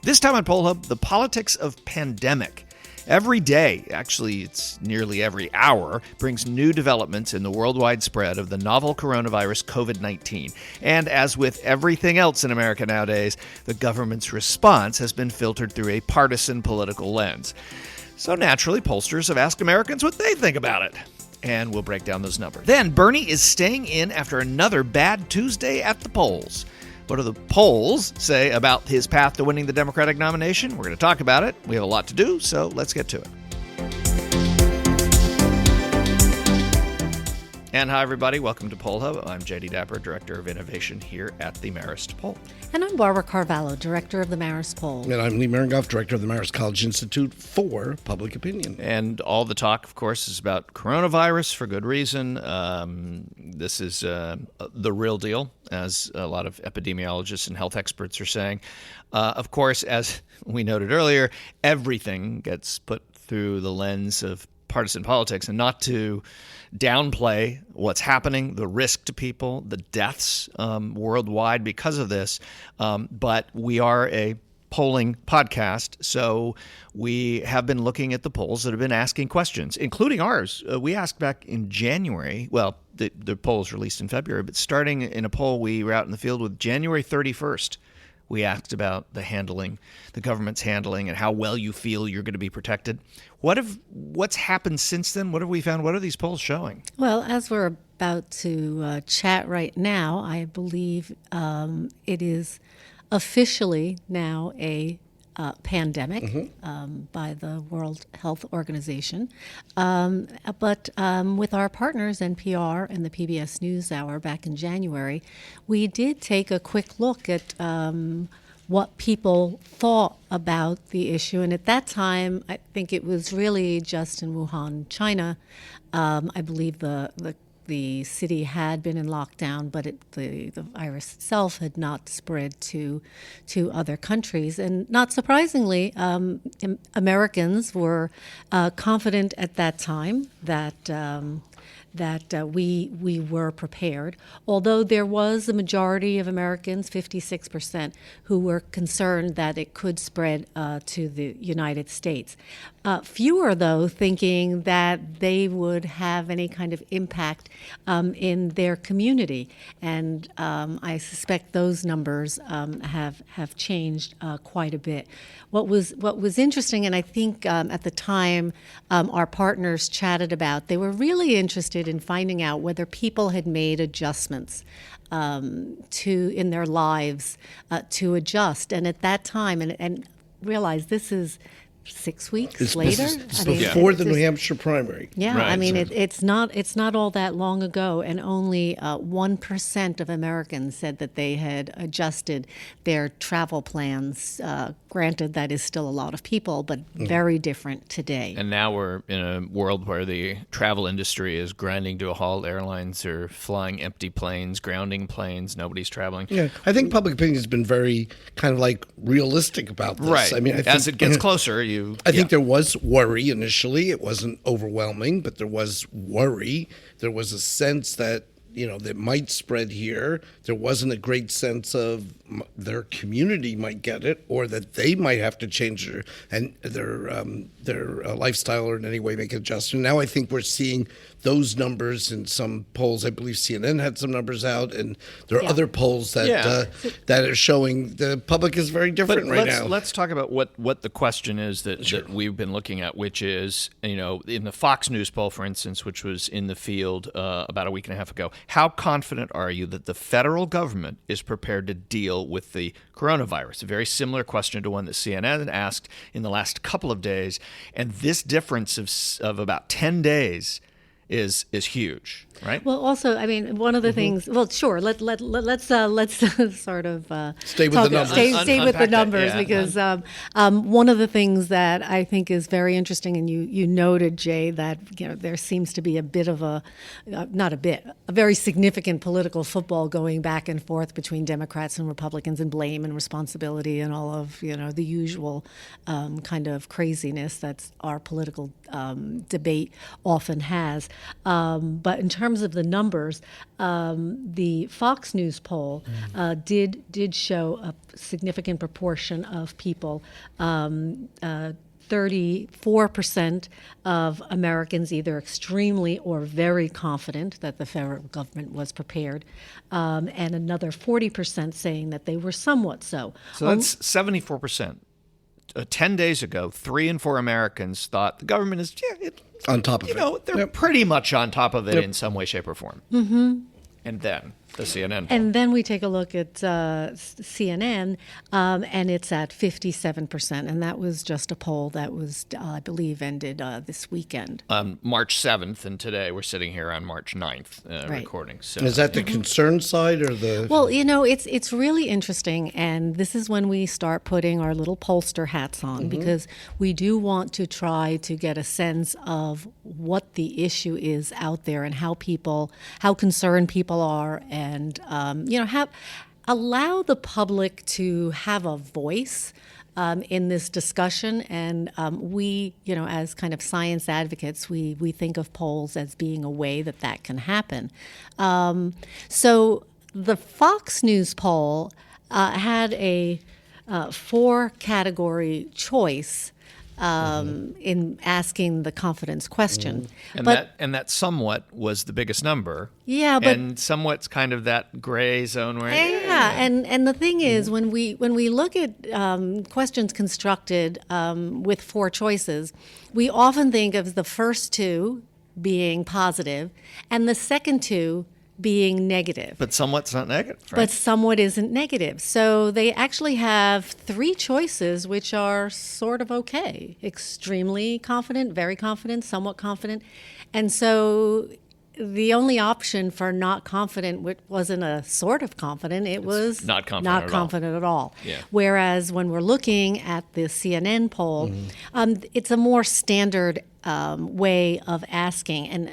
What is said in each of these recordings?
This time on Poll Hub, the politics of pandemic. Every day, actually it's nearly every hour, brings new developments in the worldwide spread of the novel coronavirus COVID-19. And as with everything else in America nowadays, the government's response has been filtered through a partisan political lens. So naturally, pollsters have asked Americans what they think about it. And we'll break down those numbers. Then, Bernie is staying in after another bad Tuesday at the polls. What do the polls say about his path to winning the Democratic nomination? We're going to talk about it. We have a lot to do, so let's get to it. And hi, everybody. Welcome to Poll Hub. I'm Jay DeDapper, Director of Innovation here at the Marist Poll. And I'm Barbara Carvalho, Director of the Marist Poll. And I'm Miringoff, Director of the Marist College Institute for Public Opinion. And all the talk, of course, is about coronavirus for good reason. This is the real deal, as a lot of epidemiologists and health experts are saying. Of course, as we noted earlier, everything gets put through the lens of partisan politics, and not to downplay what's happening, the risk to people, the deaths worldwide because of this. But we are a polling podcast, so we have been looking at the polls that have been asking questions, including ours. We asked back in January. Well, the poll was released in February, but starting in a poll we were out in the field with January 31st. We asked about the government's handling, and how well you feel you're going to be protected. What's happened since then? What have we found? What are these polls showing? Well, as we're about to chat right now, I believe it is officially now a pandemic by the World Health Organization. But with our partners, NPR and the PBS NewsHour back in January, we did take a quick look at what people thought about the issue. And at that time, I think it was really just in Wuhan, China. I believe the city had been in lockdown, but the virus itself had not spread to other countries. And not surprisingly, Americans were confident at that time that we were prepared, although there was a majority of Americans, 56%, who were concerned that it could spread to the United States. Fewer, though, thinking that they would have any kind of impact in their community. And I suspect those numbers have changed quite a bit. What was interesting, and I think at the time our partners chatted about, they were really interested in finding out whether people had made adjustments in their lives to adjust. And at that time, and realize this is 6 weeks later. It's before the New Hampshire primary. Yeah, right, I mean, it's not all that long ago, and only 1% of Americans said that they had adjusted their travel plans. Granted, that is still a lot of people, but very different today. And now we're in a world where the travel industry is grinding to a halt. Airlines are flying empty planes, grounding planes. Nobody's traveling. Yeah, I think public opinion has been very kind of like realistic about this. Right. I mean, as it gets closer, I think there was worry initially. It wasn't overwhelming, but there was worry. There was a sense that, that might spread here. There wasn't a great sense of their community might get it, or that they might have to change their lifestyle or in any way make an adjustment. Now I think we're seeing those numbers in some polls. I believe CNN had some numbers out, and there are other polls that are showing the public is very different now. Let's talk about what the question is that we've been looking at, which is, in the Fox News poll, for instance, which was in the field about a week and a half ago, how confident are you that the federal government is prepared to deal with the coronavirus? A very similar question to one that CNN asked in the last couple of days, and this difference of about 10 days is huge, right? Well, also, I mean, one of the things. Well, sure. Let's sort of stay with the numbers. Stay with the numbers, because one of the things that I think is very interesting, and you noted, Jay, that there seems to be a bit of a very significant political football going back and forth between Democrats and Republicans, and blame and responsibility and all of the usual kind of craziness that's our political debate often has. But in terms of the numbers, the Fox News poll did show a significant proportion of people. 34% of Americans either extremely or very confident that the federal government was prepared, and another 40% saying that they were somewhat so. So that's 74%. 10 days ago, 3 in 4 Americans thought the government is On top of it. They're pretty much on top of it in some way, shape, or form. Mm-hmm. And then the CNN poll. And then we take a look at CNN, and it's at 57%. And that was just a poll that was, I believe, ended this weekend. March 7th, and today we're sitting here on March 9th Right. recording. So, Is that the concern side or the? Well, it's really interesting, and this is when we start putting our little pollster hats on, because we do want to try to get a sense of what the issue is out there and how concerned people are, and allow the public to have a voice in this discussion. And we, as kind of science advocates, we think of polls as being a way that can happen. So the Fox News poll had a 4-category choice in asking the confidence question. and but that somewhat was the biggest number. Yeah, but and somewhat's kind of that gray zone where and the thing is, when we look at questions constructed with 4 choices, we often think of the first 2 being positive and the second 2 being negative. But somewhat's not negative, right? But somewhat isn't negative. So they actually have 3 choices which are sort of okay. Extremely confident, very confident, somewhat confident. And so the only option for not confident wasn't a sort of confident, it was not confident at all. Yeah. Whereas when we're looking at the CNN poll, it's a more standard way of asking. And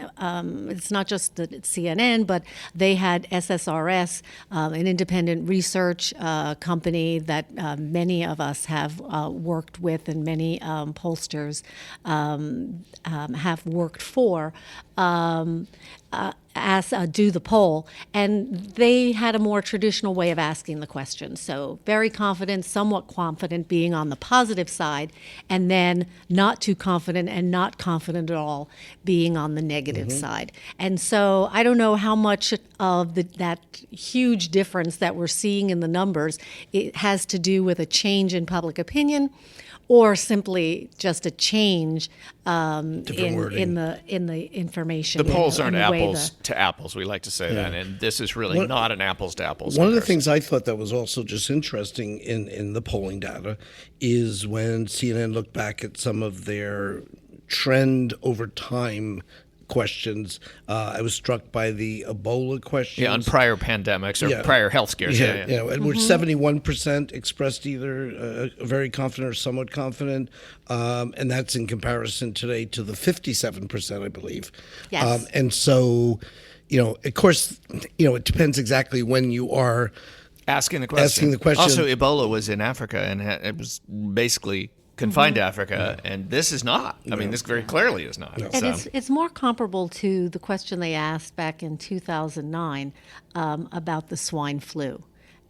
it's not just the CNN, but they had SSRS, an independent research company that many of us have worked with and many pollsters have worked for. Do the poll, and they had a more traditional way of asking the question. So very confident, somewhat confident being on the positive side, and then not too confident and not confident at all being on the negative side. And so I don't know how much of that huge difference that we're seeing in the numbers it has to do with a change in public opinion, or simply just a change in the information. The polls aren't and the way apples to apples. We like to say that, and this is really not an apples to apples. One of the things I thought that was also just interesting in the polling data is when CNN looked back at some of their trend over time questions. I was struck by the Ebola questions. Yeah, on prior pandemics or prior health scares. Yeah. And which 71% expressed either very confident or somewhat confident, and that's in comparison today to the 57%, I believe. Yes. And so, of course, it depends exactly when you are Asking the question. Also, Ebola was in Africa, and it was basically confined to Africa, and this is not. I mean, this very clearly is not. And it's more comparable to the question they asked back in 2009 about the swine flu.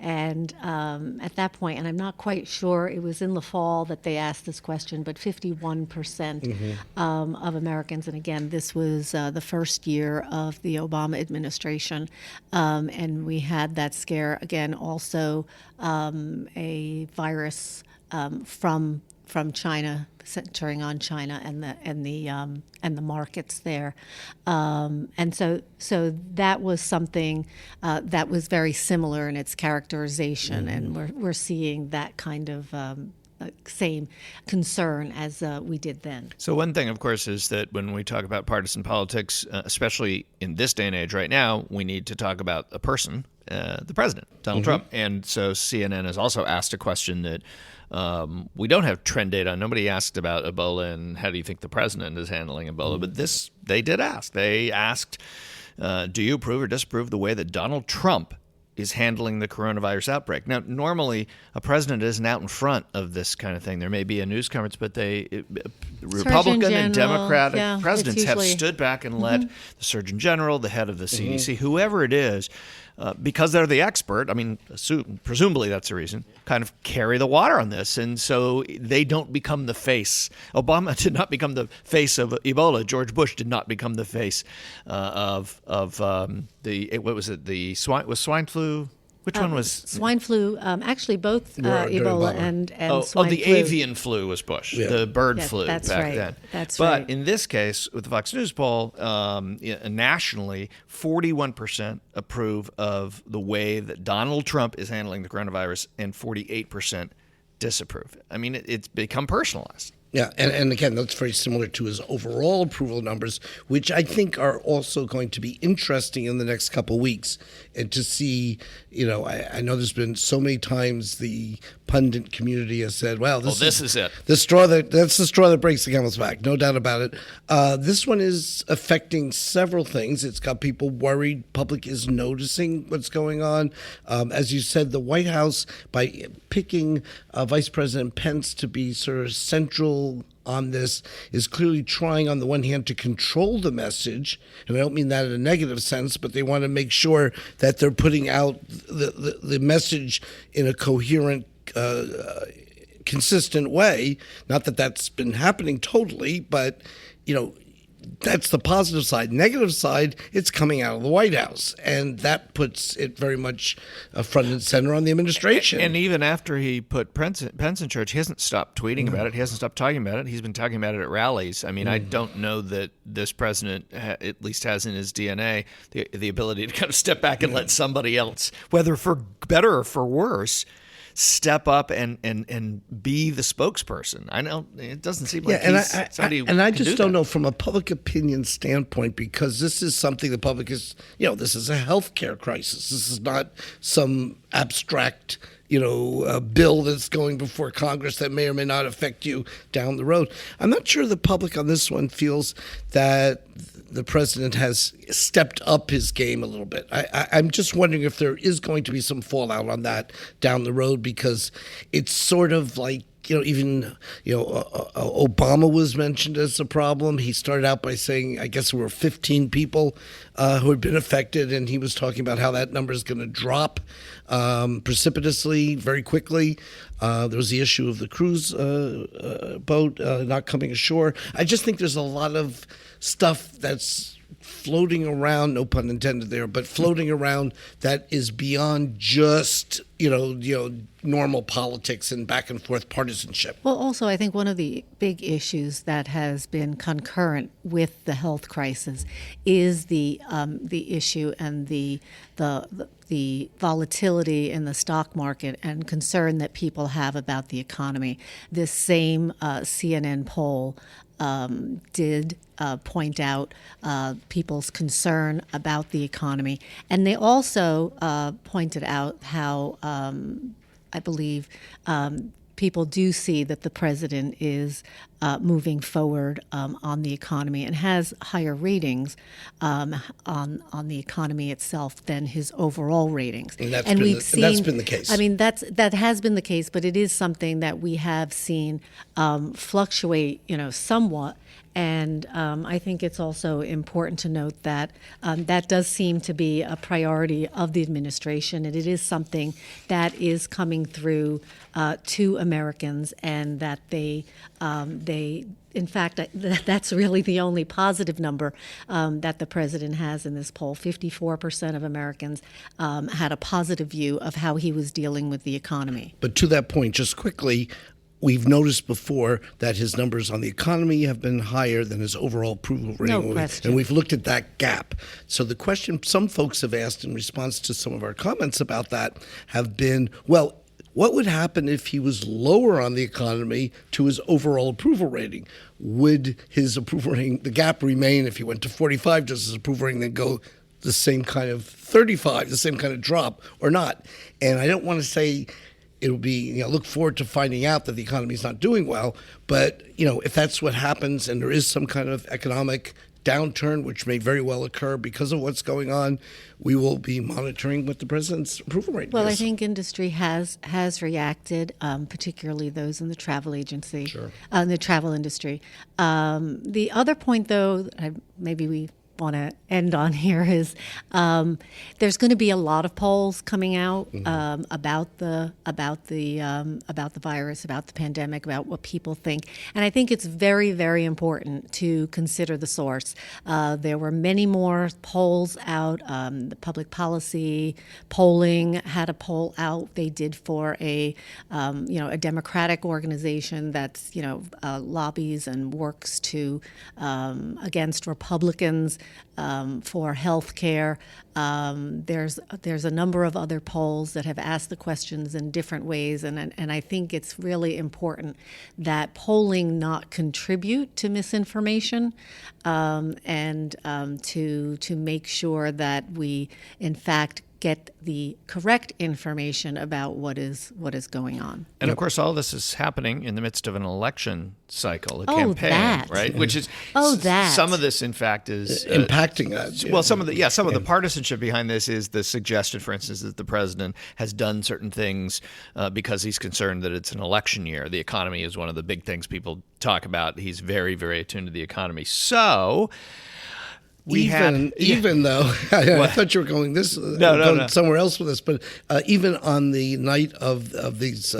And at that point, and I'm not quite sure, it was in the fall that they asked this question, but 51% of Americans, and again, this was the first year of the Obama administration, and we had that scare, again, also a virus from China, centering on China and the markets there, and so that was something that was very similar in its characterization, and we're seeing that kind of same concern as we did then. So one thing, of course, is that when we talk about partisan politics, especially in this day and age right now, we need to talk about a person, the president, Donald Trump. And so CNN has also asked a question that we don't have trend data on. Nobody asked about Ebola and how do you think the president is handling Ebola, but this they did ask. They asked, do you approve or disapprove the way that Donald Trump is handling the coronavirus outbreak. Now, normally a president isn't out in front of this kind of thing. There may be a news conference, but Republican and Democratic presidents have stood back and let the Surgeon General, the head of the CDC, whoever it is, because they're the expert, I mean, presumably that's the reason, kind of carry the water on this. And so they don't become the face. Obama did not become the face of Ebola. George Bush did not become the face of the swine flu? Which one was? Swine flu, actually both Ebola and swine the flu. avian flu was Bush, the bird flu back then. That's but right. in this case, with the Fox News poll, nationally, 41% approve of the way that Donald Trump is handling the coronavirus, and 48% disapprove. I mean, it's become personalized. Yeah, and again, that's very similar to his overall approval numbers, which I think are also going to be interesting in the next couple of weeks. And to see, I know there's been so many times the pundit community has said, well, this is it. That's the straw that breaks the camel's back, no doubt about it. This one is affecting several things. It's got people worried. Public is noticing what's going on. As you said, the White House, by picking Vice President Pence to be sort of central on this, is clearly trying on the one hand to control the message, and I don't mean that in a negative sense, but they want to make sure that they're putting out the message in a coherent, consistent way. Not that that's been happening totally, but that's the positive side. Negative side, it's coming out of the White House, and that puts it very much front and center on the administration. And even after he put Pence in charge, he hasn't stopped tweeting about it. He hasn't stopped talking about it. He's been talking about it at rallies. I mean, I don't know that this president at least has in his DNA the ability to kind of step back and let somebody else, whether for better or for worse, step up and be the spokesperson. I know it doesn't seem like I just don't know from a public opinion standpoint, because this is something the public is, this is a healthcare crisis. This is not some abstract, bill that's going before Congress that may or may not affect you down the road. I'm not sure the public on this one feels that the president has stepped up his game a little bit. I'm just wondering if there is going to be some fallout on that down the road, because it's sort of like, Obama was mentioned as a problem. He started out by saying, I guess there were 15 people who had been affected, and he was talking about how that number is going to drop precipitously very quickly. There was the issue of the cruise boat not coming ashore. I just think there's a lot of stuff that's floating around, no pun intended there, but floating around that is beyond just, normal politics and back and forth partisanship. Well, also, I think one of the big issues that has been concurrent with the health crisis is the issue and the volatility in the stock market and concern that people have about the economy. This same CNN poll did point out people's concern about the economy. And they also pointed out how I believe people do see that the president is moving forward on the economy and has higher ratings on the economy itself than his overall ratings. And that's been the case. I mean, that has been the case, but it is something that we have seen fluctuate, somewhat. And I think it's also important to note that that does seem to be a priority of the administration, and it is something that is coming through to Americans, and that they in fact, that's really the only positive number that the president has in this poll. 54% of Americans had a positive view of how he was dealing with the economy. But to that point, just quickly, we've noticed before that his numbers on the economy have been higher than his overall approval rating. No question. And we've looked at that gap. So the question some folks have asked in response to some of our comments about that have been, well, what would happen if he was lower on the economy to his overall approval rating? Would his approval rating, the gap remain if he went to 45? Does his approval rating then go the same kind of 35, the same kind of drop, or not? And I don't want to say it'll be, look forward to finding out that the economy is not doing well. But, if that's what happens and there is some kind of economic downturn, which may very well occur because of what's going on, we will be monitoring what the president's approval rate Well, is. I think industry has reacted, particularly those in the travel agency, the travel industry. The other point, though, maybe we want to end on here is there's going to be a lot of polls coming out about the virus, about the pandemic, about what people think, and I think it's very, very important to consider the source. There were many more polls out. The public policy polling had a poll out. They did for a Democratic organization that's lobbies and works to against Republicans for health care. There's a number of other polls that have asked the questions in different ways, and I think it's really important that polling not contribute to misinformation, and to make sure that we, in fact, get the correct information about what is going on. And of course, all this is happening in the midst of an election cycle, a campaign, that. right? Which is that. some of this, in fact, is impacting that. Well, some of the partisanship behind this is the suggestion, for instance, that the president has done certain things because he's concerned that it's an election year. The economy is one of the big things people talk about. He's very, very attuned to the economy. So even though I thought you were going somewhere else with this, but even on the night of these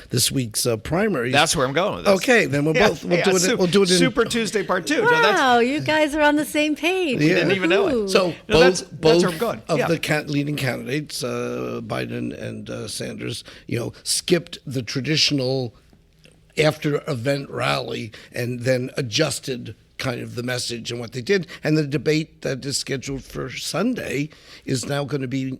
this week's primaries, that's where I'm going with this. Okay, then we'll do it in Super Tuesday Part 2. Wow, you guys are on the same page. We didn't even know it. So that's both where I'm going. of the leading candidates, Biden and Sanders, skipped the traditional after-event rally and then adjusted kind of the message and what they did. And the debate that is scheduled for Sunday is now going to be,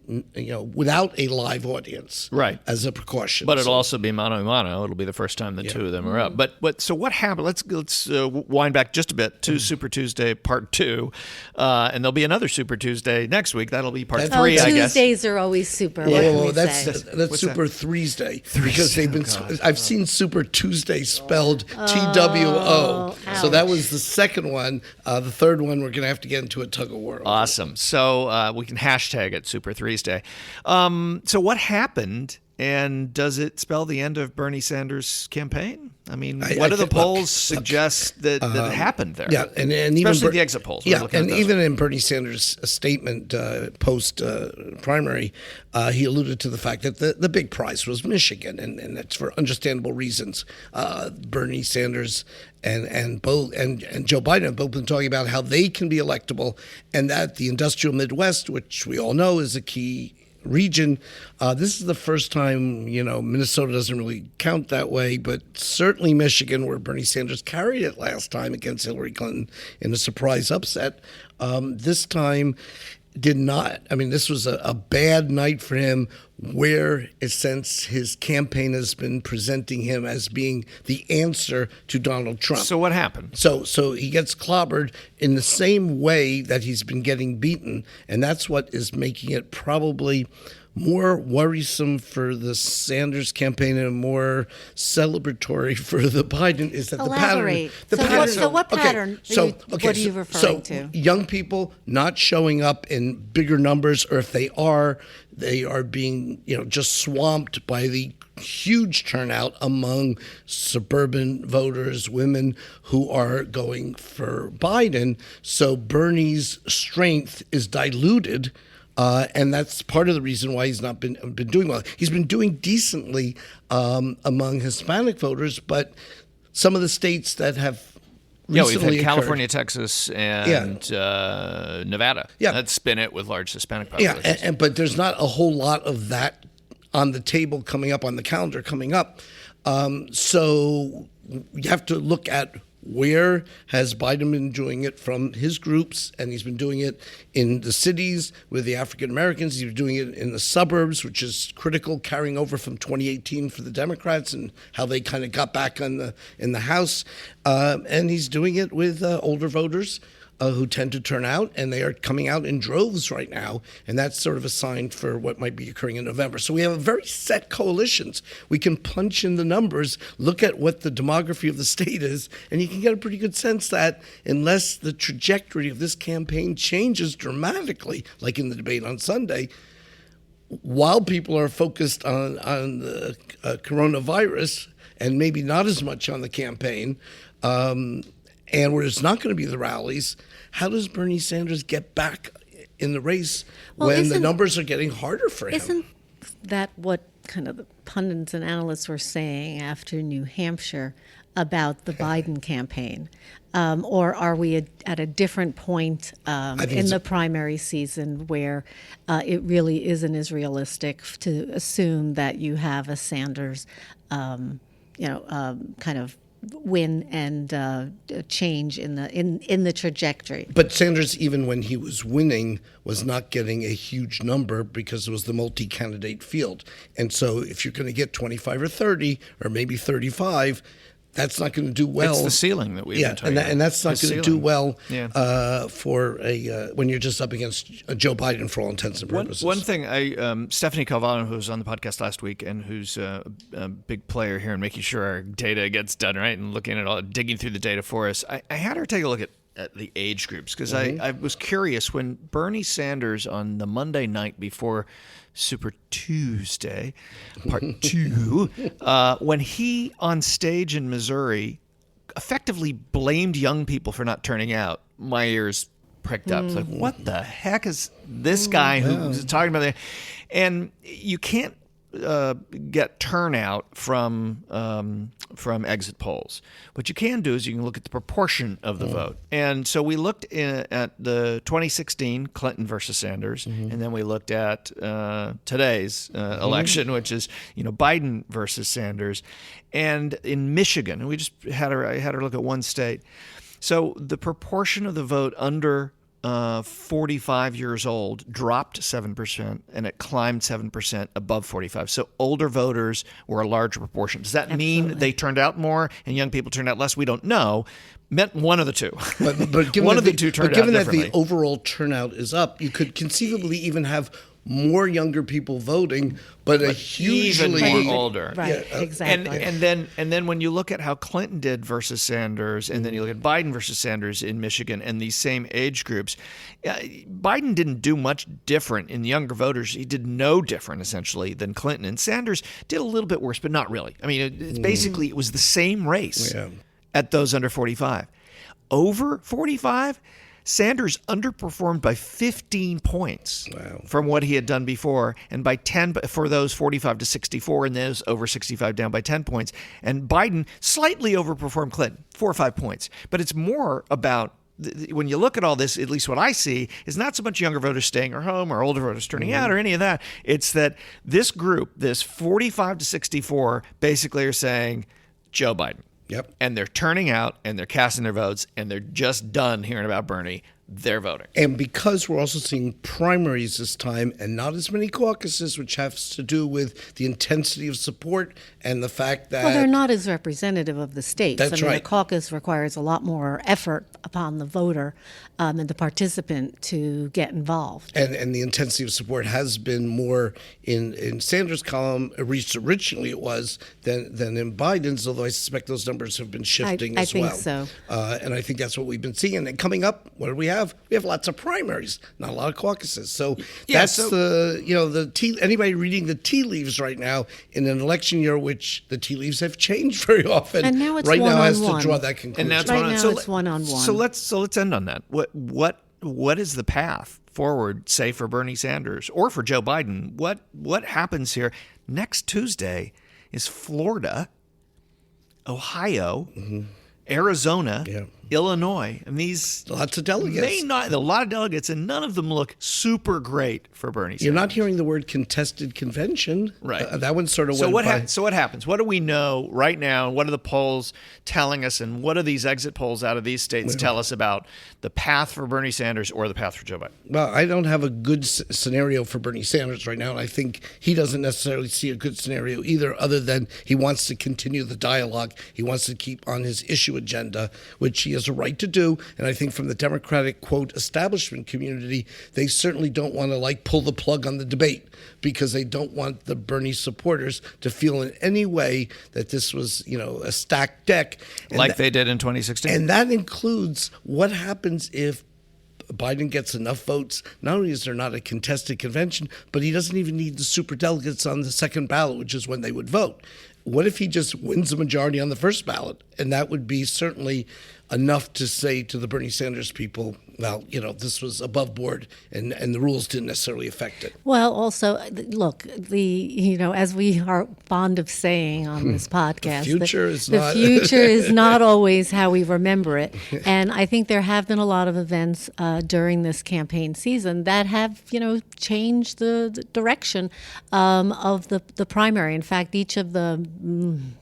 without a live audience, right, as a precaution. But it'll also be mano a mano. It'll be the first time the two of them are up. But so what happened? Let's wind back just a bit to Super Tuesday Part 2, and there'll be another Super Tuesday next week. That'll be Part 3, I guess. Tuesdays are always super. That's Super Thursday, because they've been. I've seen Super Tuesday spelled TWO. So that was the second one. The third one, we're going to have to get into a tug of war. Awesome. So we can hashtag it Super Thursday. So what happened, and does it spell the end of Bernie Sanders' campaign? I mean, what do the polls suggest that happened there? Yeah, and especially even the exit polls. Yeah, and even in Bernie Sanders' statement post primary, he alluded to the fact that the big prize was Michigan, and that's for understandable reasons. Bernie Sanders and Joe Biden have both been talking about how they can be electable, and that the industrial Midwest, which we all know is a key region. This is the first time, Minnesota doesn't really count that way, but certainly Michigan, where Bernie Sanders carried it last time against Hillary Clinton in a surprise upset, this time did not. I mean, this was a bad night for him, where since his campaign has been presenting him as being the answer to Donald Trump. So what happened? So he gets clobbered in the same way that he's been getting beaten, and that's what is making it probably more worrisome for the Sanders campaign and more celebratory for the Biden is that Elaborate. the pattern. So what pattern? What are you referring to? Young people not showing up in bigger numbers, or if they are being just swamped by the huge turnout among suburban voters, women who are going for Biden. So Bernie's strength is diluted. And that's part of the reason why he's not been doing well. He's been doing decently among Hispanic voters, but some of the states that have recently we've had California, Texas, and Nevada. Yeah, that spin it with large Hispanic populations. Yeah, but there's not a whole lot of that on the table coming up, on the calendar coming up. So you have to look at where has Biden been doing it from his groups, and he's been doing it in the cities with the African Americans. He's been doing it in the suburbs, which is critical, carrying over from 2018 for the Democrats and how they kind of got back in the House. And he's doing it with older voters. who tend to turn out, and they are coming out in droves right now, and that's sort of a sign for what might be occurring in November. So we have a very set coalitions. We can punch in the numbers, look at what the demography of the state is, and you can get a pretty good sense that unless the trajectory of this campaign changes dramatically, like in the debate on Sunday, while people are focused on the coronavirus and maybe not as much on the campaign, and where it's not going to be the rallies, how does Bernie Sanders get back in the race when the numbers are getting harder for him? Isn't that what kind of the pundits and analysts were saying after New Hampshire about the Biden campaign? Or are we at a different point in the primary season where it really isn't as realistic to assume that you have a Sanders, kind of win and change in the trajectory? But Sanders, even when he was winning, was not getting a huge number because it was the multi-candidate field. And so if you're going to get 25 or 30 or maybe 35, that's not going to do well. It's the ceiling that we've been talking about. And that's not going to do well for when you're just up against Joe Biden for all intents and purposes. One thing, Stephanie Carvalho, who was on the podcast last week and who's a big player here in making sure our data gets done right and looking at all, digging through the data for us, I had her take a look at the age groups because I was curious when Bernie Sanders on the Monday night before Super Tuesday, part 2, when he on stage in Missouri effectively blamed young people for not turning out, my ears pricked up. It's like, what the heck is this guy who's talking about that? And you can't get turnout from exit polls. What you can do is you can look at the proportion of the vote. And so we looked at the 2016 Clinton versus Sanders, and then we looked at today's election, which is Biden versus Sanders, and in Michigan. And we just had I had her look at one state. So the proportion of the vote under 45 years old dropped 7%, and it climbed 7% above 45. So older voters were a larger proportion. Does that mean they turned out more and young people turned out less? We don't know. Meant one of the two. But given one of the two turned out differently. Given that the overall turnout is up, you could conceivably even have more younger people voting, but a hugely even more older. Right, exactly. And then when you look at how Clinton did versus Sanders, and then you look at Biden versus Sanders in Michigan, and these same age groups, Biden didn't do much different in the younger voters. He did no different essentially than Clinton, and Sanders did a little bit worse, but not really. I mean, it's basically it was the same race at those under 45. Over 45. Sanders underperformed by 15 points from what he had done before, and by 10 for those 45 to 64, and those over 65 down by 10 points. And Biden slightly overperformed Clinton, 4 or 5 points. But it's more about, when you look at all this, at least what I see, is not so much younger voters staying at home or older voters turning out or any of that. It's that this group, this 45 to 64, basically are saying Joe Biden. Yep. And they're turning out and they're casting their votes and they're just done hearing about Bernie. They're voting. And because we're also seeing primaries this time and not as many caucuses, which has to do with the intensity of support and the fact that... Well, they're not as representative of the states. That's right. A caucus requires a lot more effort upon the voter and the participant to get involved. And the intensity of support has been more in Sanders' column, at least originally it was, than in Biden's, although I suspect those numbers have been shifting as well. I think so. And I think that's what we've been seeing. And coming up, what do we have? We have lots of primaries, not a lot of caucuses. So anybody reading the tea leaves right now in an election year, which the tea leaves have changed very often. And now it's right now has one-on-one. to draw that conclusion. And now it's one-on-one. So let's end on that. What is the path forward, say for Bernie Sanders or for Joe Biden? What happens here? Next Tuesday is Florida, Ohio, Arizona, Illinois, and these lots of delegates. A lot of delegates, and none of them look super great for Bernie Sanders. You're not hearing the word contested convention, right? That one sort of so went by. So what happens? What do we know right now? What are the polls telling us, and what do these exit polls out of these states tell us about the path for Bernie Sanders or the path for Joe Biden? Well, I don't have a good scenario for Bernie Sanders right now, and I think he doesn't necessarily see a good scenario either, other than he wants to continue the dialogue. He wants to keep on his issue agenda, which he has a right to do. And I think from the Democratic, quote, establishment community, they certainly don't want to like pull the plug on the debate because they don't want the Bernie supporters to feel in any way that this was, a stacked deck. And like they did in 2016. And that includes what happens if Biden gets enough votes. Not only is there not a contested convention, but he doesn't even need the superdelegates on the second ballot, which is when they would vote. What if he just wins the majority on the first ballot? And that would be certainly enough to say to the Bernie Sanders people, well, this was above board and the rules didn't necessarily affect it. Well, also, look, as we are fond of saying on this podcast, the future is not always how we remember it. And I think there have been a lot of events during this campaign season that have, changed the direction of the primary. In fact, each of the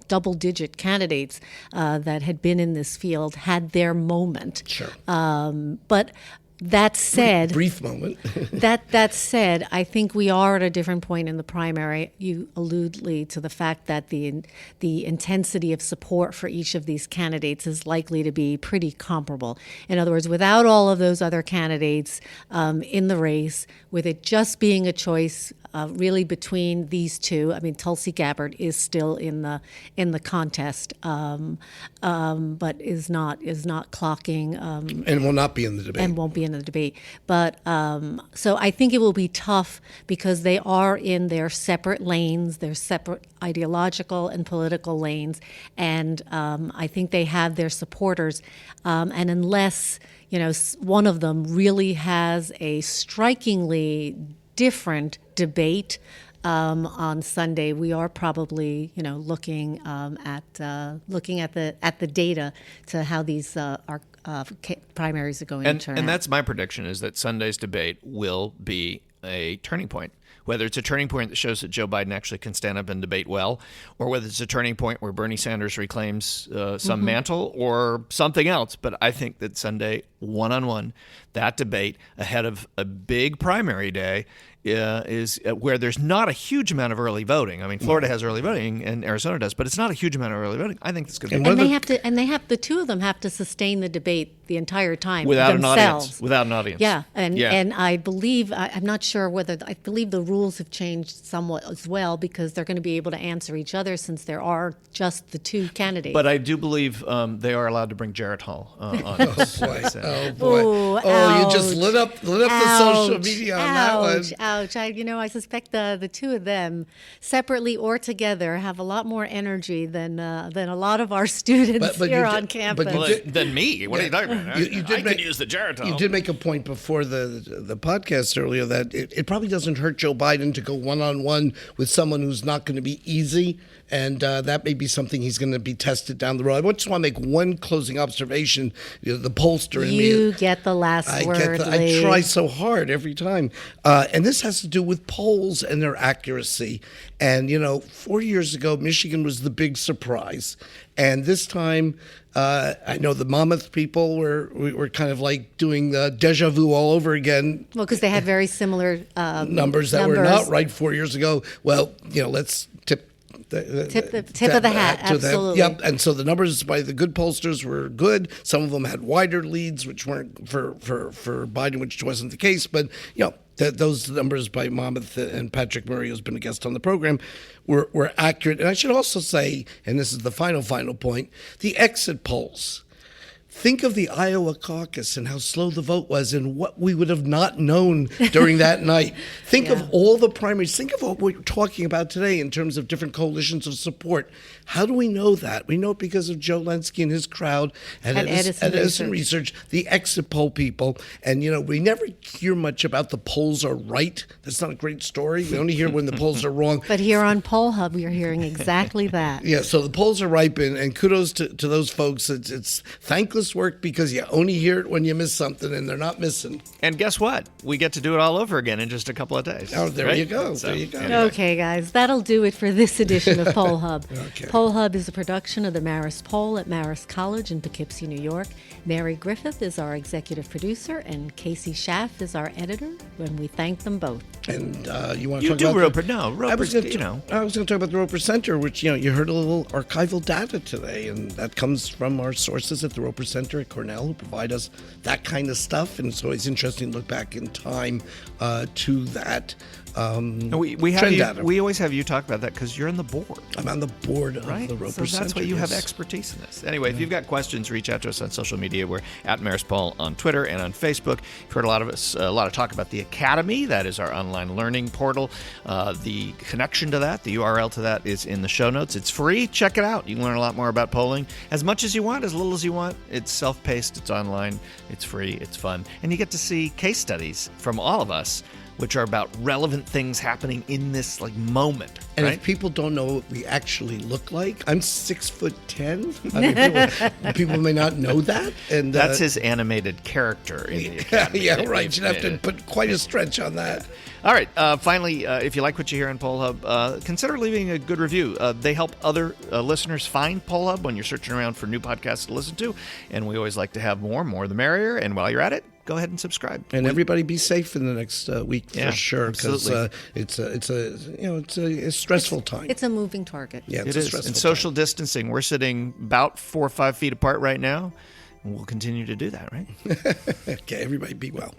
double-digit candidates that had been in this field had their moment. Sure. But that said, brief moment. that said, I think we are at a different point in the primary. You allude, Lee, to the fact that the intensity of support for each of these candidates is likely to be pretty comparable. In other words, without all of those other candidates in the race, with it just being a choice really between these two. I mean, Tulsi Gabbard is still in the contest, but is not clocking and will not be in the debate. And won't be in the debate. But so I think it will be tough because they are in their separate lanes, their separate ideological and political lanes, and I think they have their supporters. And unless one of them really has a strikingly different debate on Sunday, we are probably looking at the data to how these primaries are going to turn out. And that's my prediction, is that Sunday's debate will be a turning point. Whether it's a turning point that shows that Joe Biden actually can stand up and debate well, or whether it's a turning point where Bernie Sanders reclaims some mantle or something else. But I think that Sunday, one-on-one, that debate ahead of a big primary day is where there's not a huge amount of early voting. I mean, Florida has early voting and Arizona does, but it's not a huge amount of early voting. I think that's going to be. And the two of them have to sustain the debate the entire time without themselves. Without an audience. Yeah, and I believe I'm not sure whether I believe the rules have changed somewhat as well because they're going to be able to answer each other since there are just the two candidates. But I do believe they are allowed to bring Jarrett Hall on. Oh boy! Ooh, you just lit up the social media on that one. Ouch! I suspect the two of them, separately or together, have a lot more energy than a lot of our students here on campus. Than me. What are you talking about? I could use the Jarrett Hall. You did make a point before the podcast earlier that it probably doesn't hurt Joe Biden to go one-on-one with someone who's not going to be easy, and that may be something he's going to be tested down the road. I just want to make one closing observation. The pollster in me. You get the last word, Lee. I try so hard every time. And this has to do with polls and their accuracy. And, 4 years ago, Michigan was the big surprise. And this time, I know the Monmouth people were kind of like doing the deja vu all over again. Well, because they had very similar numbers that were not right 4 years ago. Well, let's tip of the hat, absolutely. Yep, and so the numbers by the good pollsters were good. Some of them had wider leads, which weren't for Biden, which wasn't the case. But those numbers by Monmouth and Patrick Murray, who's been a guest on the program, were accurate. And I should also say, and this is the final point, the exit polls. Think of the Iowa caucus and how slow the vote was and what we would have not known during that night. Think of all the primaries. Think of what we're talking about today in terms of different coalitions of support. How do we know that? We know it because of Joe Lenski and his crowd at Edison Research, the exit poll people. And, we never hear much about the polls are right. That's not a great story. We only hear when the polls are wrong. But here on Poll Hub, we are hearing exactly that. Yeah, so the polls are right, and kudos to those folks. It's thankless work because you only hear it when you miss something, and they're not missing. And guess what? We get to do it all over again in just a couple of days. Oh, there you go. So, there you go. Anyway. Okay, guys, that'll do it for this edition of Poll Hub. Okay. Poll Hub is a production of the Marist Poll at Marist College in Poughkeepsie, New York. Mary Griffith is our executive producer, and Casey Schaff is our editor, and we thank them both. And you want to You talk do about Roper. No, Roper's, I was going to talk about the Roper Center, which, you heard a little archival data today, and that comes from our sources at the Roper Center. Center at Cornell who provide us that kind of stuff. And it's always interesting to look back in time to that. We always have you talk about that because you're on the board. I'm on the board of the Roper Center. So that's why you have expertise in this. Anyway, if you've got questions, reach out to us on social media. We're at Marist Poll on Twitter and on Facebook. You've heard a lot of talk about the Academy. That is our online learning portal. The connection to that, the URL to that, is in the show notes. It's free. Check it out. You can learn a lot more about polling. As much as you want, as little as you want. It's self-paced. It's online. It's free. It's fun. And you get to see case studies from all of us, which are about relevant things happening in this moment. And right? if people don't know what we actually look like, I'm 6'10". I mean, people may not know that. And that's his animated character in the Academy. Yeah, right. You'd have to put quite a stretch on that. All right. Finally, if you like what you hear on Poll Hub, consider leaving a good review. They help other listeners find Poll Hub when you're searching around for new podcasts to listen to. And we always like to have more the merrier. And while you're at it, go ahead and subscribe. And everybody be safe in the next week for sure, because it's a stressful time. It's a moving target. Yeah, it is. And social distancing. We're sitting about 4 or 5 feet apart right now, and we'll continue to do that, right? Okay, everybody be well.